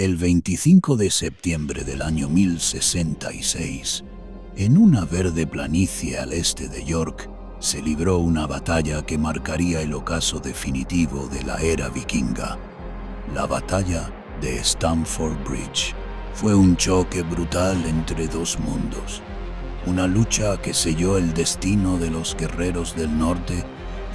El 25 de septiembre del año 1066, en una verde planicie al este de York, se libró una batalla que marcaría el ocaso definitivo de la era vikinga. La batalla de Stamford Bridge fue un choque brutal entre dos mundos, una lucha que selló el destino de los guerreros del norte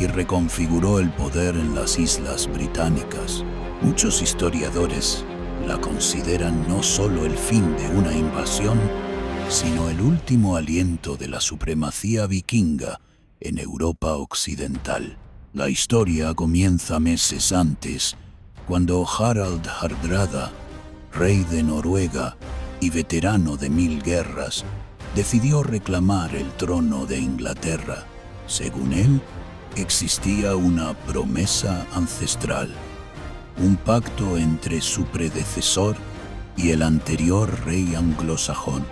y reconfiguró el poder en las islas británicas. Muchos historiadores la consideran no solo el fin de una invasión, sino el último aliento de la supremacía vikinga en Europa occidental. La historia comienza meses antes, cuando Harald Hardrada, rey de Noruega y veterano de 1000 guerras, decidió reclamar el trono de Inglaterra. Según él, existía una promesa ancestral, un pacto entre su predecesor y el anterior rey anglosajón.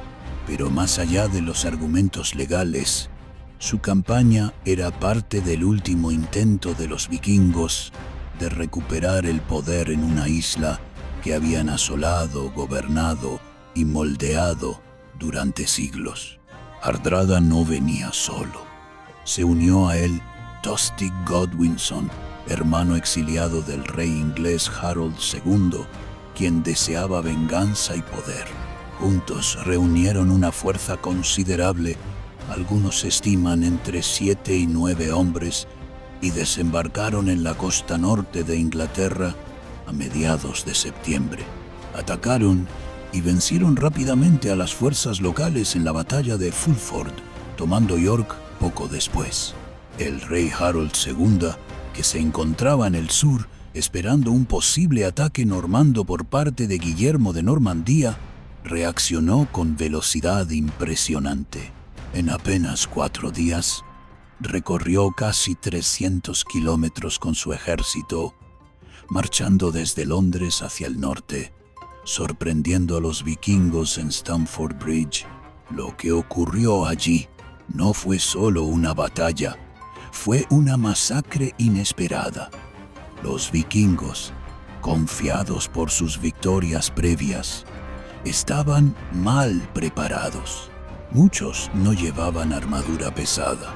Pero más allá de los argumentos legales, su campaña era parte del último intento de los vikingos de recuperar el poder en una isla que habían asolado, gobernado y moldeado durante siglos. Hardrada no venía solo. Se unió a él Tostig Godwinson, hermano exiliado del rey inglés Harold II, quien deseaba venganza y poder. Juntos reunieron una fuerza considerable, algunos estiman entre 7 y 9 hombres, y desembarcaron en la costa norte de Inglaterra a mediados de septiembre. Atacaron y vencieron rápidamente a las fuerzas locales en la batalla de Fulford, tomando York poco después. El rey Harold II, que se encontraba en el sur esperando un posible ataque normando por parte de Guillermo de Normandía, reaccionó con velocidad impresionante. En apenas 4 días, recorrió casi 300 kilómetros con su ejército, marchando desde Londres hacia el norte, sorprendiendo a los vikingos en Stamford Bridge. Lo que ocurrió allí no fue solo una batalla, fue una masacre inesperada. Los vikingos, confiados por sus victorias previas, estaban mal preparados. Muchos no llevaban armadura pesada.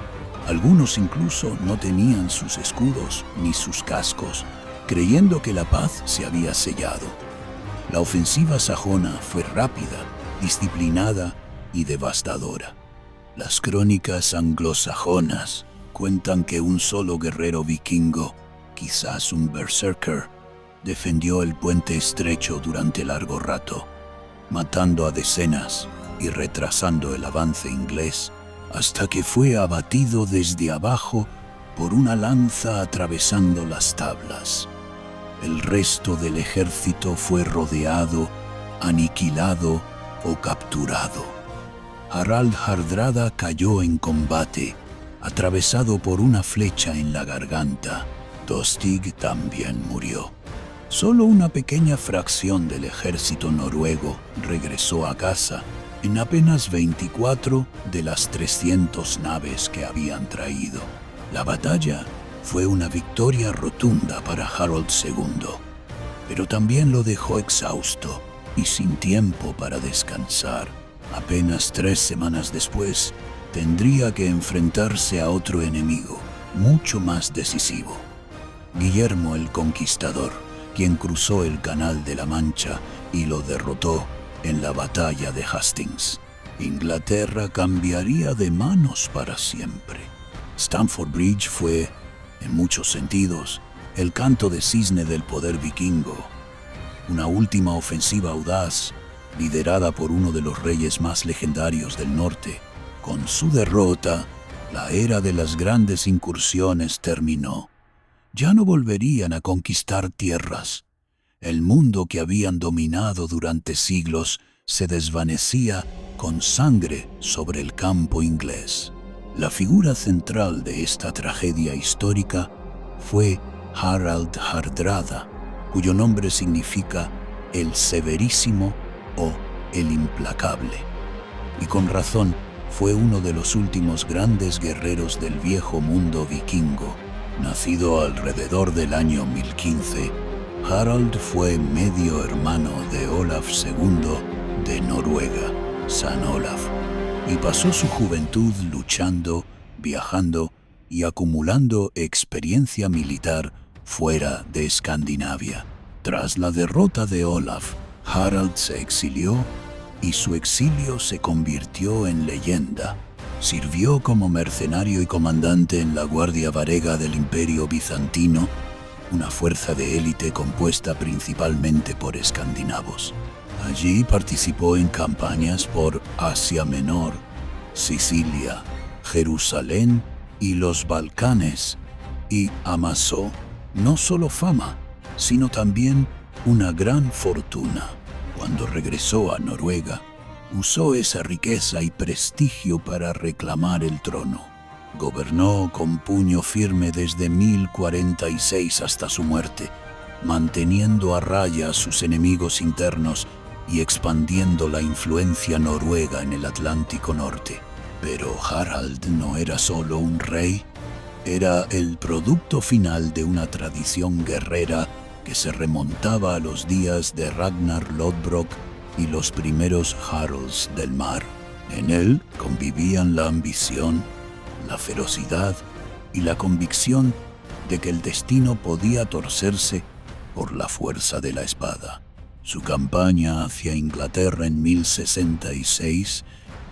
Algunos incluso no tenían sus escudos ni sus cascos, creyendo que la paz se había sellado. La ofensiva sajona fue rápida, disciplinada y devastadora. Las crónicas anglosajonas cuentan que un solo guerrero vikingo, quizás un berserker, defendió el puente estrecho durante largo rato, matando a decenas y retrasando el avance inglés hasta que fue abatido desde abajo por una lanza atravesando las tablas. El resto del ejército fue rodeado, aniquilado o capturado. Harald Hardrada cayó en combate, atravesado por una flecha en la garganta. Tostig también murió. Solo una pequeña fracción del ejército noruego regresó a casa en apenas 24 de las 300 naves que habían traído. La batalla fue una victoria rotunda para Harold II, pero también lo dejó exhausto y sin tiempo para descansar. Apenas 3 semanas después, tendría que enfrentarse a otro enemigo, mucho más decisivo. Guillermo el Conquistador, quien cruzó el Canal de la Mancha y lo derrotó en la batalla de Hastings. Inglaterra cambiaría de manos para siempre. Stamford Bridge fue, en muchos sentidos, el canto de cisne del poder vikingo. Una última ofensiva audaz, liderada por uno de los reyes más legendarios del norte. Con su derrota, la era de las grandes incursiones terminó. Ya no volverían a conquistar tierras. El mundo que habían dominado durante siglos se desvanecía con sangre sobre el campo inglés. La figura central de esta tragedia histórica fue Harald Hardrada, cuyo nombre significa el Severísimo o el Implacable. Y con razón, fue uno de los últimos grandes guerreros del viejo mundo vikingo. Nacido alrededor del año 1015, Harald fue medio hermano de Olaf II de Noruega, San Olaf, y pasó su juventud luchando, viajando y acumulando experiencia militar fuera de Escandinavia. Tras la derrota de Olaf, Harald se exilió y su exilio se convirtió en leyenda. Sirvió como mercenario y comandante en la Guardia Varega del Imperio Bizantino, una fuerza de élite compuesta principalmente por escandinavos. Allí participó en campañas por Asia Menor, Sicilia, Jerusalén y los Balcanes, y amasó no solo fama, sino también una gran fortuna. Cuando regresó a Noruega, usó esa riqueza y prestigio para reclamar el trono. Gobernó con puño firme desde 1046 hasta su muerte, manteniendo a raya a sus enemigos internos y expandiendo la influencia noruega en el Atlántico Norte. Pero Harald no era solo un rey, era el producto final de una tradición guerrera que se remontaba a los días de Ragnar Lodbrok y los primeros Haralds del mar. En él convivían la ambición, la ferocidad y la convicción de que el destino podía torcerse por la fuerza de la espada. Su campaña hacia Inglaterra en 1066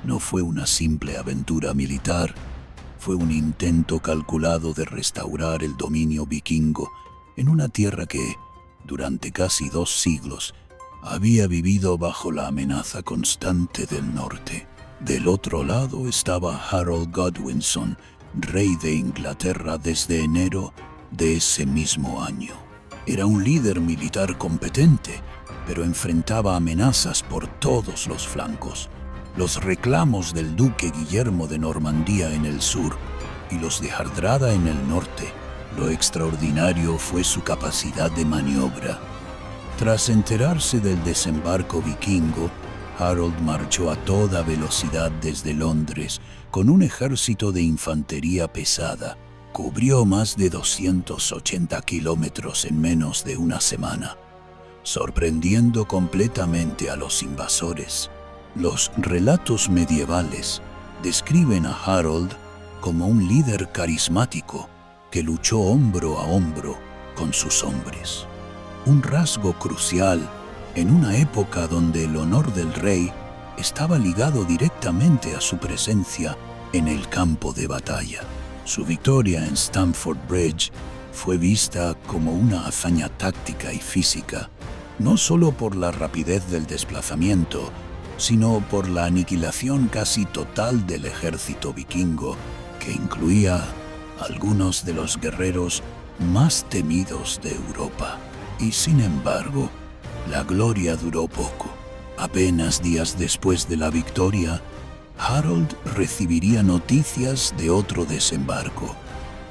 no fue una simple aventura militar, fue un intento calculado de restaurar el dominio vikingo en una tierra que, durante casi 2 siglos, había vivido bajo la amenaza constante del norte. Del otro lado estaba Harold Godwinson, rey de Inglaterra desde enero de ese mismo año. Era un líder militar competente, pero enfrentaba amenazas por todos los flancos. Los reclamos del duque Guillermo de Normandía en el sur y los de Hardrada en el norte. Lo extraordinario fue su capacidad de maniobra. Tras enterarse del desembarco vikingo, Harold marchó a toda velocidad desde Londres con un ejército de infantería pesada. Cubrió más de 280 kilómetros en menos de una semana, sorprendiendo completamente a los invasores. Los relatos medievales describen a Harold como un líder carismático que luchó hombro a hombro con sus hombres. Un rasgo crucial en una época donde el honor del rey estaba ligado directamente a su presencia en el campo de batalla. Su victoria en Stamford Bridge fue vista como una hazaña táctica y física, no solo por la rapidez del desplazamiento, sino por la aniquilación casi total del ejército vikingo, que incluía algunos de los guerreros más temidos de Europa. Y sin embargo, la gloria duró poco. Apenas días después de la victoria, Harold recibiría noticias de otro desembarco,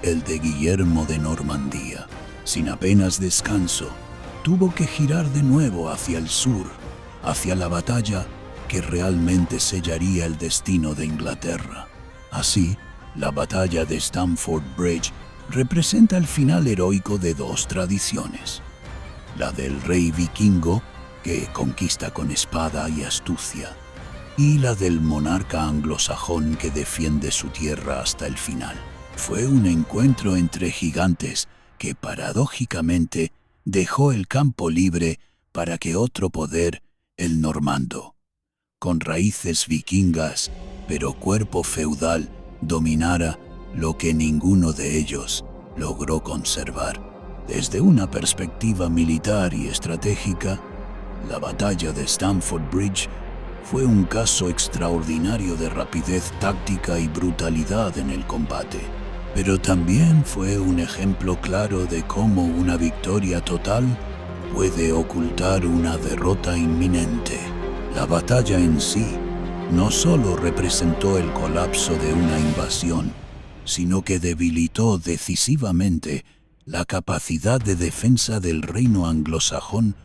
el de Guillermo de Normandía. Sin apenas descanso, tuvo que girar de nuevo hacia el sur, hacia la batalla que realmente sellaría el destino de Inglaterra. Así, la batalla de Stamford Bridge representa el final heroico de 2 tradiciones: la del rey vikingo, que conquista con espada y astucia, y la del monarca anglosajón que defiende su tierra hasta el final. Fue un encuentro entre gigantes que paradójicamente dejó el campo libre para que otro poder, el normando, con raíces vikingas pero cuerpo feudal, dominara lo que ninguno de ellos logró conservar. Desde una perspectiva militar y estratégica, la batalla de Stamford Bridge fue un caso extraordinario de rapidez táctica y brutalidad en el combate, pero también fue un ejemplo claro de cómo una victoria total puede ocultar una derrota inminente. La batalla en sí no solo representó el colapso de una invasión, sino que debilitó decisivamente la capacidad de defensa del reino anglosajón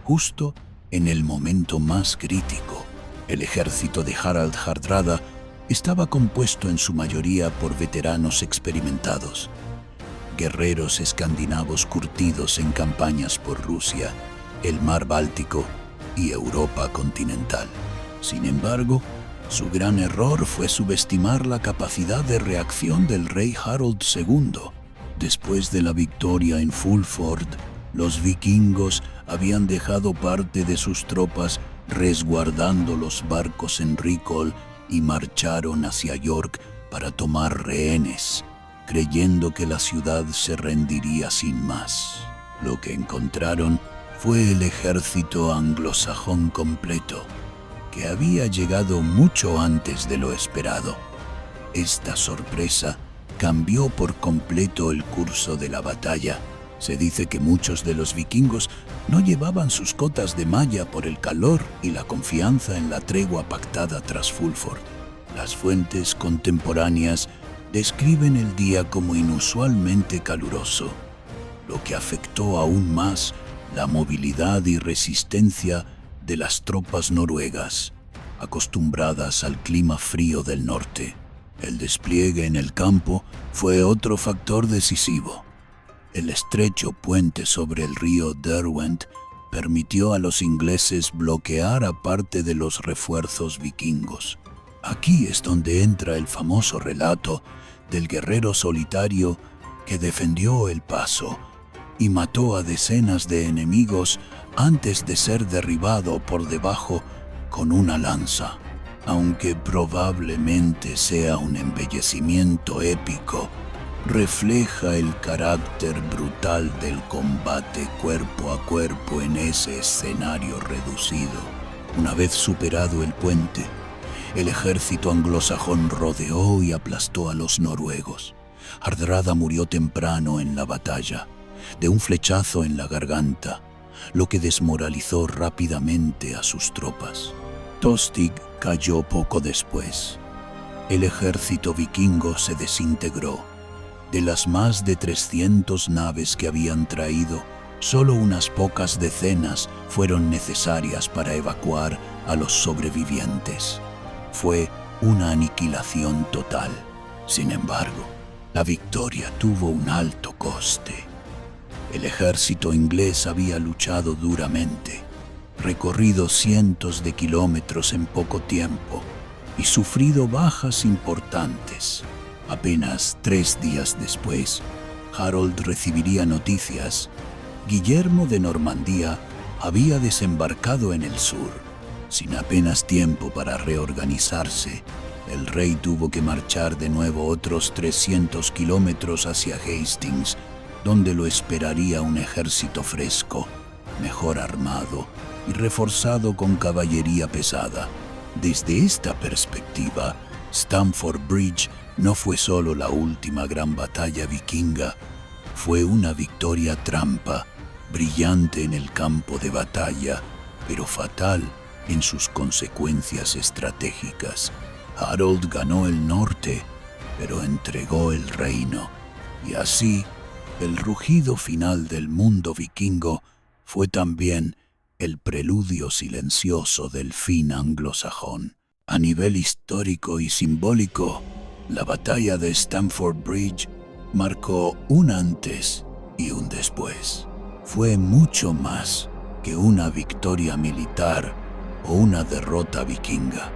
justo en el momento más crítico. El ejército de Harald Hardrada estaba compuesto en su mayoría por veteranos experimentados. guerreros escandinavos curtidos en campañas por Rusia, el mar Báltico y Europa continental. Sin embargo, su gran error fue subestimar la capacidad de reacción del rey Harold II. Después de la victoria en Fulford, los vikingos habían dejado parte de sus tropas resguardando los barcos en Ricol y marcharon hacia York para tomar rehenes, creyendo que la ciudad se rendiría sin más. Lo que encontraron fue el ejército anglosajón completo, que había llegado mucho antes de lo esperado. Esta sorpresa cambió por completo el curso de la batalla. Se dice que muchos de los vikingos no llevaban sus cotas de malla por el calor y la confianza en la tregua pactada tras Fulford. Las fuentes contemporáneas describen el día como inusualmente caluroso, lo que afectó aún más la movilidad y resistencia de las tropas noruegas, acostumbradas al clima frío del norte. El despliegue en el campo fue otro factor decisivo. El estrecho puente sobre el río Derwent permitió a los ingleses bloquear a parte de los refuerzos vikingos. Aquí es donde entra el famoso relato del guerrero solitario que defendió el paso y mató a decenas de enemigos antes de ser derribado por debajo con una lanza. Aunque probablemente sea un embellecimiento épico, refleja el carácter brutal del combate cuerpo a cuerpo en ese escenario reducido. Una vez superado el puente, el ejército anglosajón rodeó y aplastó a los noruegos. Hardrada murió temprano en la batalla, de un flechazo en la garganta, lo que desmoralizó rápidamente a sus tropas. Tostig cayó poco después. El ejército vikingo se desintegró. De las más de 300 naves que habían traído, solo unas pocas decenas fueron necesarias para evacuar a los sobrevivientes. Fue una aniquilación total. Sin embargo, la victoria tuvo un alto coste. El ejército inglés había luchado duramente, recorrido cientos de kilómetros en poco tiempo y sufrido bajas importantes. Apenas 3 días después, Harold recibiría noticias. Guillermo de Normandía había desembarcado en el sur. Sin apenas tiempo para reorganizarse, el rey tuvo que marchar de nuevo otros 300 kilómetros hacia Hastings, donde lo esperaría un ejército fresco, mejor armado y reforzado con caballería pesada. Desde esta perspectiva, Stamford Bridge no fue solo la última gran batalla vikinga, fue una victoria trampa, brillante en el campo de batalla, pero fatal en sus consecuencias estratégicas. Harold ganó el norte, pero entregó el reino, y así el rugido final del mundo vikingo fue también el preludio silencioso del fin anglosajón. A nivel histórico y simbólico, la batalla de Stamford Bridge marcó un antes y un después. Fue mucho más que una victoria militar o una derrota vikinga.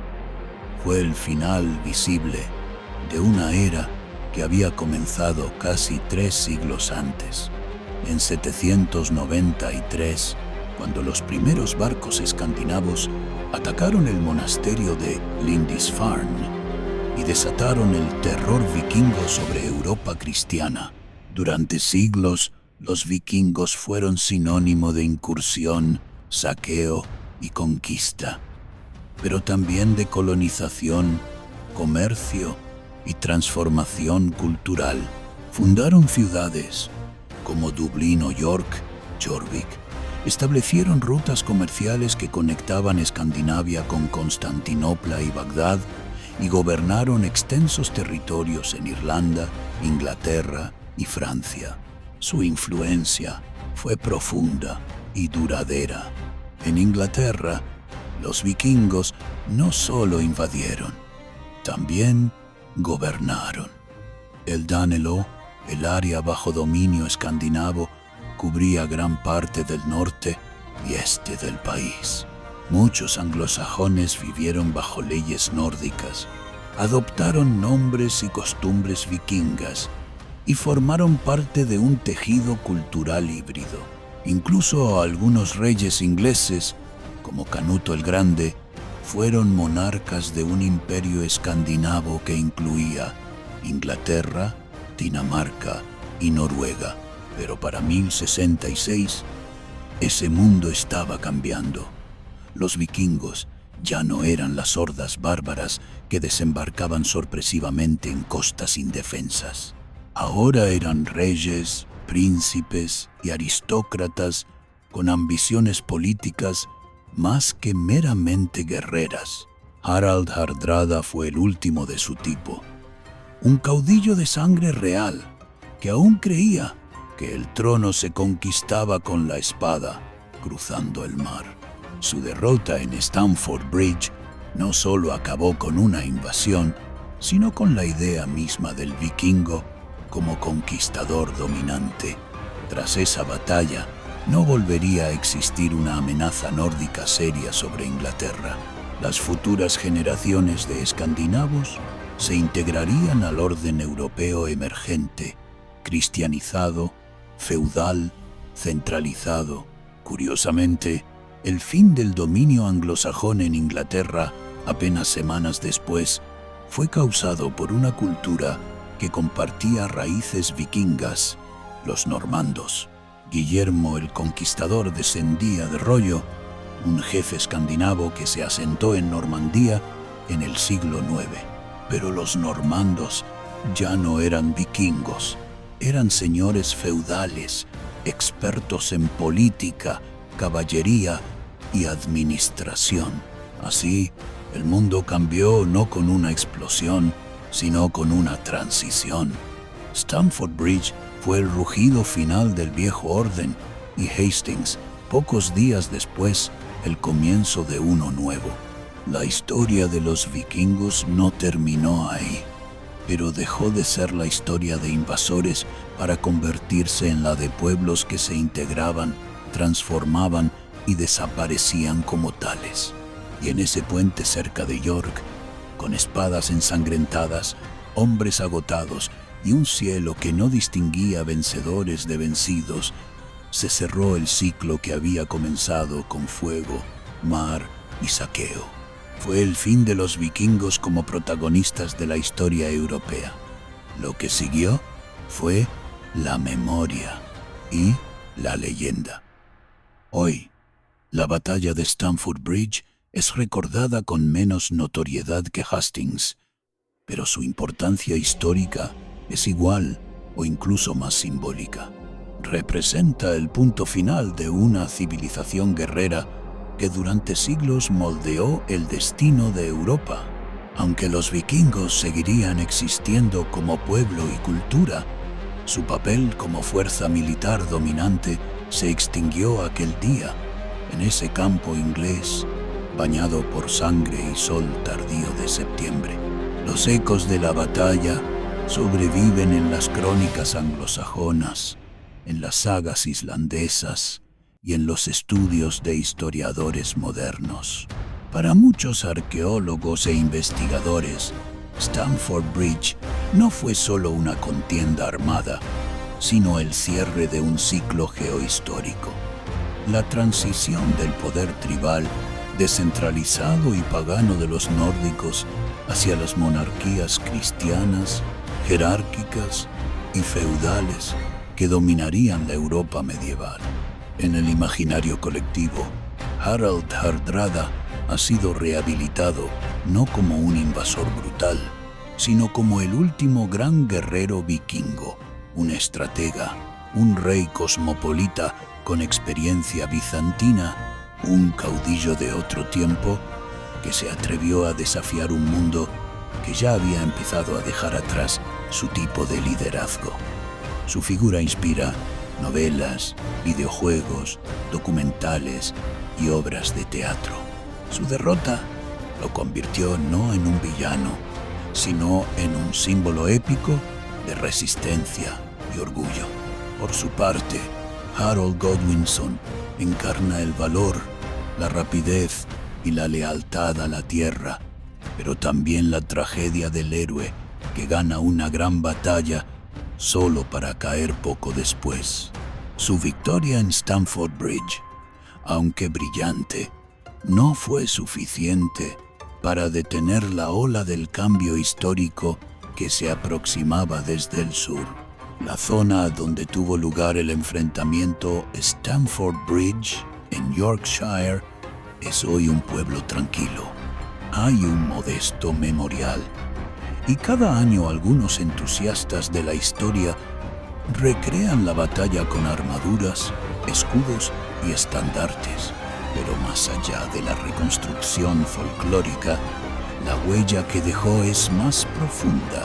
Fue el final visible de una era que había comenzado casi 3 siglos antes. En 793, cuando los primeros barcos escandinavos atacaron el monasterio de Lindisfarne y desataron el terror vikingo sobre Europa cristiana. Durante siglos, los vikingos fueron sinónimo de incursión, saqueo y conquista, pero también de colonización, comercio y transformación cultural. Fundaron ciudades como Dublín o York, Jorvik. Establecieron rutas comerciales que conectaban Escandinavia con Constantinopla y Bagdad y gobernaron extensos territorios en Irlanda, Inglaterra y Francia. Su influencia fue profunda y duradera. En Inglaterra, los vikingos no solo invadieron, también gobernaron. El Danelaw El área bajo dominio escandinavo cubría gran parte del norte y este del país. Muchos anglosajones vivieron bajo leyes nórdicas, adoptaron nombres y costumbres vikingas y formaron parte de un tejido cultural híbrido. Incluso algunos reyes ingleses, como Canuto el Grande, fueron monarcas de un imperio escandinavo que incluía Inglaterra, Dinamarca y Noruega. Pero para 1066, ese mundo estaba cambiando. Los vikingos ya no eran las hordas bárbaras que desembarcaban sorpresivamente en costas indefensas. Ahora eran reyes, príncipes y aristócratas con ambiciones políticas más que meramente guerreras. Harald Hardrada fue el último de su tipo, un caudillo de sangre real que aún creía que el trono se conquistaba con la espada cruzando el mar. Su derrota en Stamford Bridge no solo acabó con una invasión, sino con la idea misma del vikingo como conquistador dominante. Tras esa batalla, no volvería a existir una amenaza nórdica seria sobre Inglaterra. Las futuras generaciones de escandinavos se integrarían al orden europeo emergente, cristianizado, feudal, centralizado. Curiosamente, el fin del dominio anglosajón en Inglaterra, apenas semanas después, fue causado por una cultura que compartía raíces vikingas, los normandos. Guillermo el Conquistador descendía de Rollo, un jefe escandinavo que se asentó en Normandía en el siglo IX. Pero los normandos ya no eran vikingos, eran señores feudales, expertos en política, caballería y administración. Así, el mundo cambió no con una explosión, sino con una transición. Stamford Bridge fue el rugido final del viejo orden y Hastings, pocos días después, el comienzo de uno nuevo. La historia de los vikingos no terminó ahí, pero dejó de ser la historia de invasores para convertirse en la de pueblos que se integraban, transformaban y desaparecían como tales. Y en ese puente cerca de York, con espadas ensangrentadas, hombres agotados y un cielo que no distinguía vencedores de vencidos, se cerró el ciclo que había comenzado con fuego, mar y saqueo. Fue el fin de los vikingos como protagonistas de la historia europea. Lo que siguió fue la memoria y la leyenda. Hoy, la batalla de Stamford Bridge es recordada con menos notoriedad que Hastings, pero su importancia histórica es igual o incluso más simbólica. Representa el punto final de una civilización guerrera que durante siglos moldeó el destino de Europa. Aunque los vikingos seguirían existiendo como pueblo y cultura, su papel como fuerza militar dominante se extinguió aquel día, en ese campo inglés, bañado por sangre y sol tardío de septiembre. Los ecos de la batalla sobreviven en las crónicas anglosajonas, en las sagas islandesas y en los estudios de historiadores modernos. Para muchos arqueólogos e investigadores, Stamford Bridge no fue solo una contienda armada, sino el cierre de un ciclo geohistórico. La transición del poder tribal, descentralizado y pagano de los nórdicos hacia las monarquías cristianas, jerárquicas y feudales que dominarían la Europa medieval. En el imaginario colectivo, Harald Hardrada ha sido rehabilitado no como un invasor brutal, sino como el último gran guerrero vikingo, un estratega, un rey cosmopolita con experiencia bizantina, un caudillo de otro tiempo que se atrevió a desafiar un mundo que ya había empezado a dejar atrás su tipo de liderazgo. Su figura inspira novelas, videojuegos, documentales y obras de teatro. Su derrota lo convirtió no en un villano, sino en un símbolo épico de resistencia, y orgullo. Por su parte, Harold Godwinson encarna el valor, la rapidez y la lealtad a la tierra, pero también la tragedia del héroe que gana una gran batalla solo para caer poco después. Su victoria en Stamford Bridge, aunque brillante, no fue suficiente para detener la ola del cambio histórico que se aproximaba desde el sur. La zona donde tuvo lugar el enfrentamiento, Stamford Bridge, en Yorkshire, es hoy un pueblo tranquilo. Hay un modesto memorial y cada año algunos entusiastas de la historia recrean la batalla con armaduras, escudos y estandartes. Pero más allá de la reconstrucción folclórica, la huella que dejó es más profunda.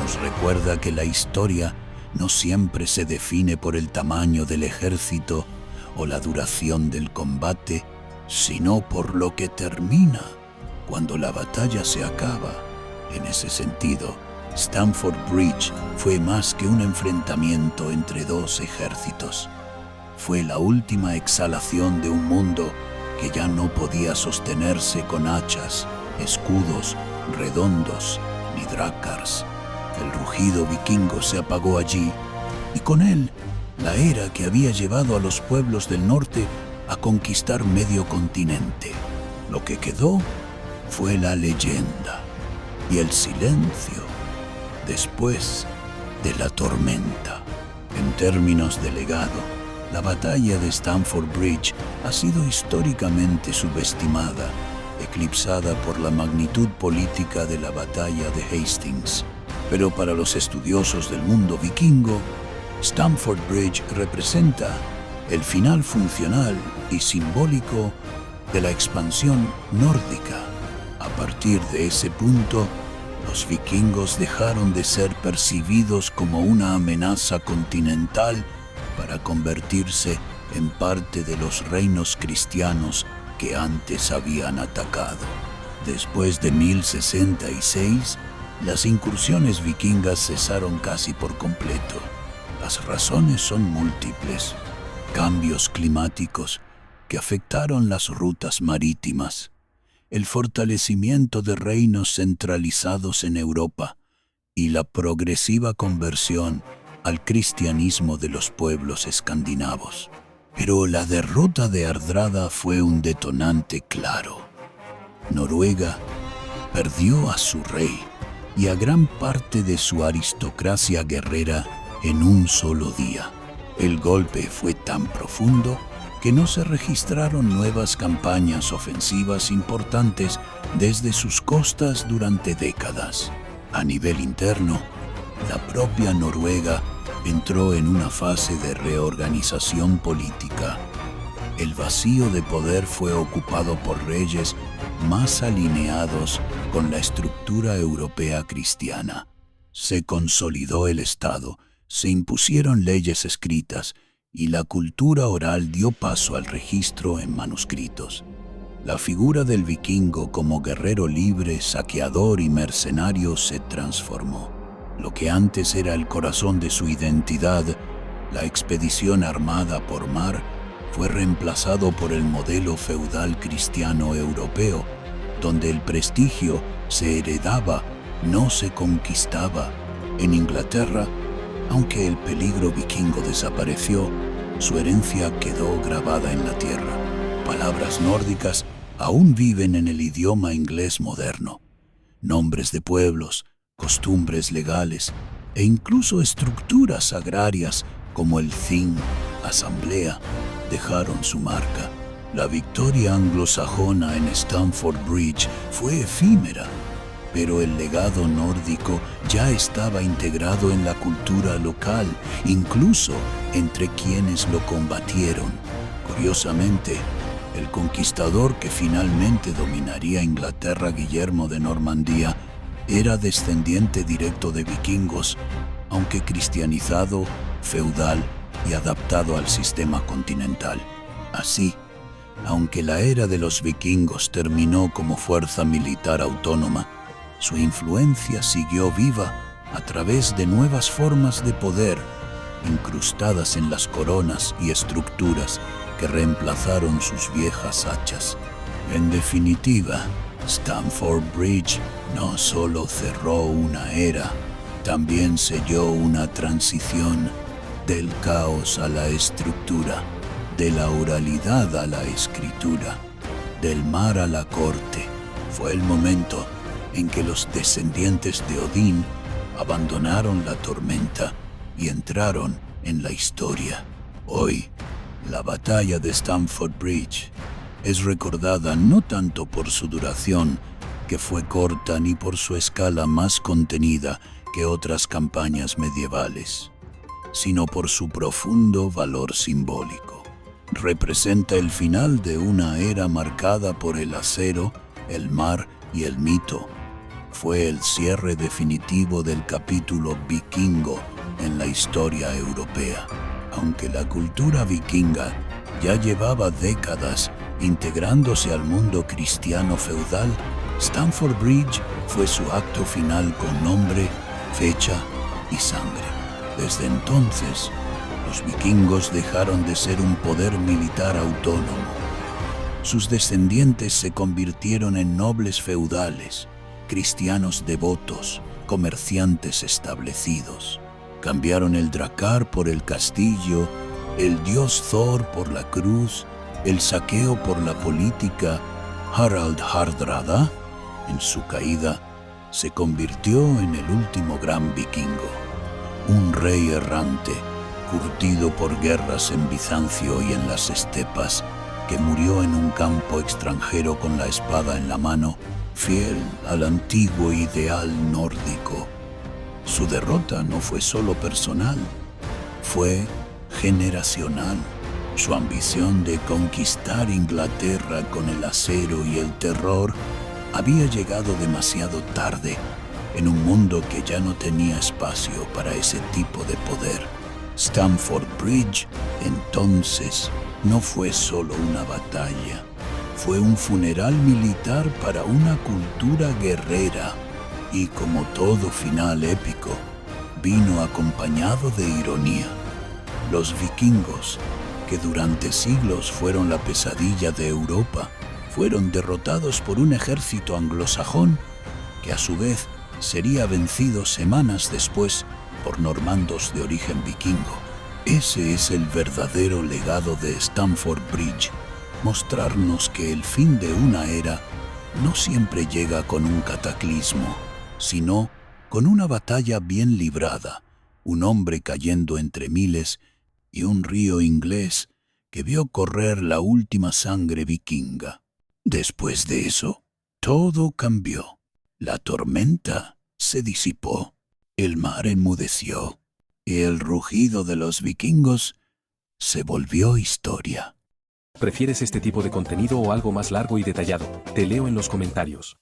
Nos recuerda que la historia no siempre se define por el tamaño del ejército o la duración del combate, sino por lo que termina cuando la batalla se acaba. En ese sentido, Stamford Bridge fue más que un enfrentamiento entre dos ejércitos. Fue la última exhalación de un mundo que ya no podía sostenerse con hachas, escudos redondos ni drácars. El rugido vikingo se apagó allí y con él la era que había llevado a los pueblos del norte a conquistar medio continente. Lo que quedó fue la leyenda y el silencio después de la tormenta. En términos de legado, la batalla de Stamford Bridge ha sido históricamente subestimada, eclipsada por la magnitud política de la batalla de Hastings. Pero para los estudiosos del mundo vikingo, Stamford Bridge representa el final funcional y simbólico de la expansión nórdica. A partir de ese punto, los vikingos dejaron de ser percibidos como una amenaza continental para convertirse en parte de los reinos cristianos que antes habían atacado. Después de 1066, las incursiones vikingas cesaron casi por completo. Las razones son múltiples. Cambios climáticos que afectaron las rutas marítimas, el fortalecimiento de reinos centralizados en Europa y la progresiva conversión al cristianismo de los pueblos escandinavos. Pero la derrota de Hardrada fue un detonante claro. Noruega perdió a su rey y a gran parte de su aristocracia guerrera en un solo día. El golpe fue tan profundo que no se registraron nuevas campañas ofensivas importantes desde sus costas durante décadas. A nivel interno, la propia Noruega entró en una fase de reorganización política. El vacío de poder fue ocupado por reyes más alineados con la estructura europea cristiana. Se consolidó el Estado, se impusieron leyes escritas y la cultura oral dio paso al registro en manuscritos. La figura del vikingo como guerrero libre, saqueador y mercenario se transformó. Lo que antes era el corazón de su identidad, la expedición armada por mar, fue reemplazado por el modelo feudal cristiano europeo, donde el prestigio se heredaba, no se conquistaba. En Inglaterra, aunque el peligro vikingo desapareció, su herencia quedó grabada en la tierra. Palabras nórdicas aún viven en el idioma inglés moderno. Nombres de pueblos, costumbres legales e incluso estructuras agrarias como el Thing, asamblea, dejaron su marca. La victoria anglosajona en Stamford Bridge fue efímera, pero el legado nórdico ya estaba integrado en la cultura local, incluso entre quienes lo combatieron. Curiosamente, el conquistador que finalmente dominaría Inglaterra, Guillermo de Normandía, era descendiente directo de vikingos, aunque cristianizado, feudal y adaptado al sistema continental. Así, aunque la era de los vikingos terminó como fuerza militar autónoma, su influencia siguió viva a través de nuevas formas de poder incrustadas en las coronas y estructuras que reemplazaron sus viejas hachas. En definitiva, Stamford Bridge no solo cerró una era, también selló una transición del caos a la estructura, de la oralidad a la escritura, del mar a la corte. Fue el momento en que los descendientes de Odín abandonaron la tormenta y entraron en la historia. Hoy, la batalla de Stamford Bridge es recordada no tanto por su duración, que fue corta, ni por su escala más contenida que otras campañas medievales, sino por su profundo valor simbólico. Representa el final de una era marcada por el acero, el mar y el mito. Fue el cierre definitivo del capítulo vikingo en la historia europea. Aunque la cultura vikinga ya llevaba décadas integrándose al mundo cristiano feudal, Stamford Bridge fue su acto final con nombre, fecha y sangre. Desde entonces, los vikingos dejaron de ser un poder militar autónomo. Sus descendientes se convirtieron en nobles feudales, cristianos devotos, comerciantes establecidos. Cambiaron el dracar por el castillo, el dios Thor por la cruz, el saqueo por la política. Harald Hardrada, en su caída, se convirtió en el último gran vikingo, un rey errante, curtido por guerras en Bizancio y en las estepas, que murió en un campo extranjero con la espada en la mano, fiel al antiguo ideal nórdico. Su derrota no fue solo personal, fue generacional. Su ambición de conquistar Inglaterra con el acero y el terror había llegado demasiado tarde, en un mundo que ya no tenía espacio para ese tipo de poder. Stamford Bridge, entonces, no fue solo una batalla, fue un funeral militar para una cultura guerrera, y como todo final épico, vino acompañado de ironía. Los vikingos, que durante siglos fueron la pesadilla de Europa, fueron derrotados por un ejército anglosajón que a su vez sería vencido semanas después por normandos de origen vikingo. Ese es el verdadero legado de Stamford Bridge, mostrarnos que el fin de una era no siempre llega con un cataclismo, sino con una batalla bien librada, un hombre cayendo entre miles y un río inglés que vio correr la última sangre vikinga. Después de eso, todo cambió. La tormenta se disipó, el mar enmudeció, y el rugido de los vikingos se volvió historia. ¿Prefieres este tipo de contenido o algo más largo y detallado? Te leo en los comentarios.